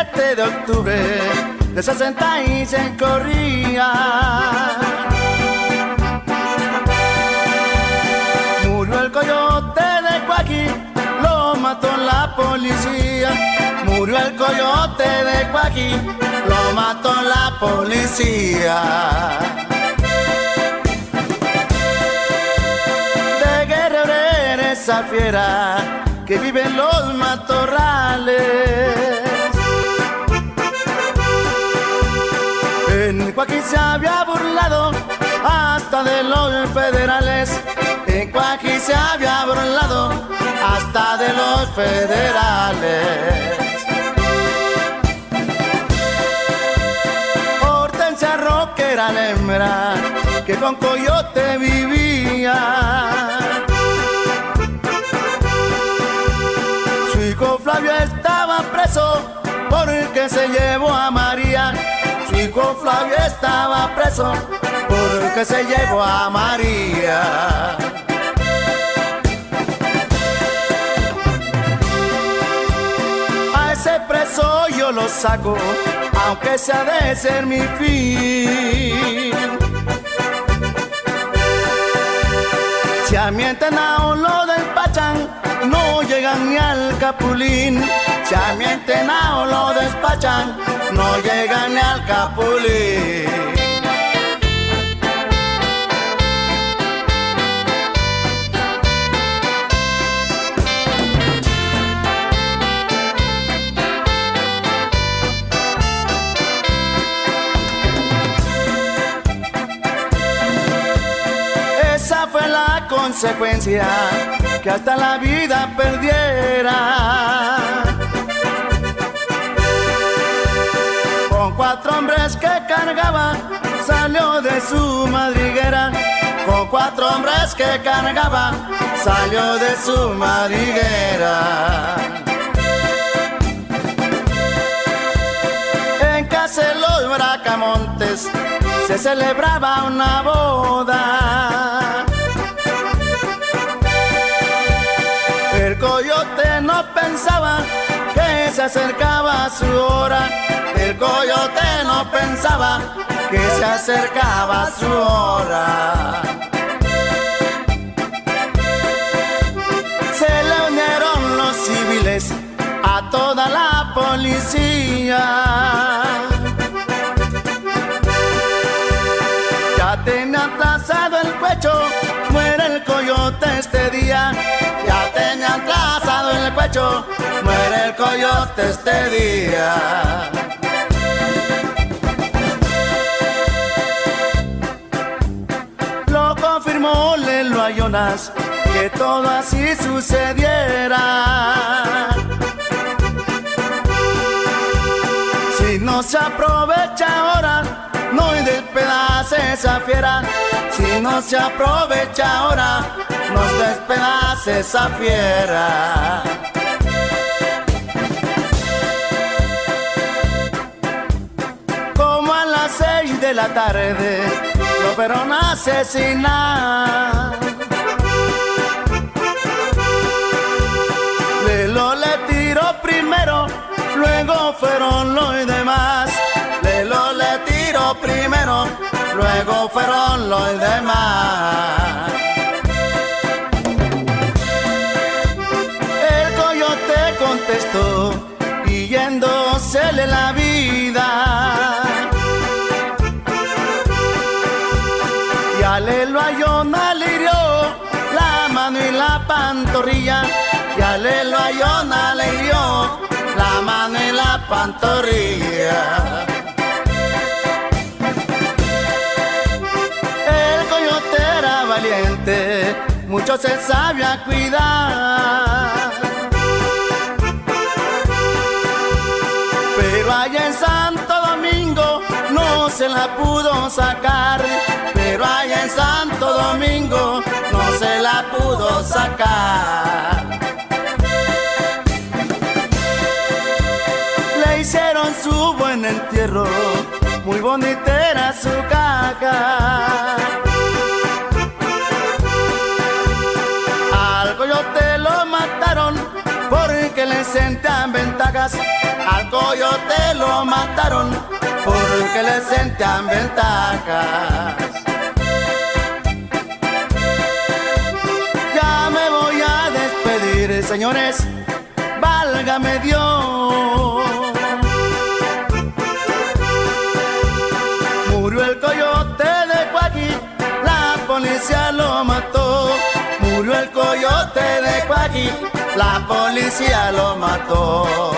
7 de octubre de 66 corría. Murió el coyote de Cuaqui, lo mató la policía. Murió el coyote de Cuaqui, lo mató la policía. De Guerrero era esa fiera que vive en los matorrales. En Cuaqui se había burlado hasta de los federales. En Cuaqui se había burlado hasta de los federales. Hortensia Roque era la hembra que con coyote vivía. Su hijo Flavio estaba preso porque se llevó a María. Su hijo Flavio estaba preso porque se llevó a María. A ese preso yo lo saco, aunque sea de ser mi fin. Si a mi entenao lo despachan, no llegan ni al Capulín. Si a mi entenao lo despachan, no llegan ni al Capulín. Esa fue la consecuencia, que hasta la vida perdiera. Con 4 hombres que cargaba, salió de su madriguera. Con 4 hombres que cargaba, salió de su madriguera. En casa de los Bracamontes se celebraba una boda. El coyote no pensaba que se acercaba su hora. El coyote no pensaba que se acercaba su hora. Se le unieron los civiles a toda la policía. Ya tenía trazado el pecho, muere el coyote este día. Ya tenía trazado el pecho, muere el coyote este día. Lo confirmó Lelo Ayonas, que todo así sucediera. Si no se aprovecha ahora, no despedace esa fiera. Si no se aprovecha ahora, nos despedace esa fiera. Como a las 6 de la tarde lo fueron a asesinar. Lelo le tiró primero, luego fueron los demás. Lelo le tiró primero, luego fueron los demás. El coyote contestó, y yéndosele la vida. Y a Lelo Ayona le hirió la mano y la pantorrilla. Y a Lelo Ayona le hirió la mano y la pantorrilla. El coyote era valiente, mucho se sabía cuidar. Pero allá en Santo Domingo no se la pudo sacar. Pero allá en Santo Domingo no se la pudo sacar. Le hicieron su buen entierro, muy bonita era su caja. Al coyote lo mataron porque le sentían ventajas. Al coyote lo mataron porque le sentían ventajas. Ya me voy a despedir, señores, válgame Dios. Murió el coyote de Cuaqui, la policía lo mató. Murió el coyote de Cuaqui, la policía lo mató.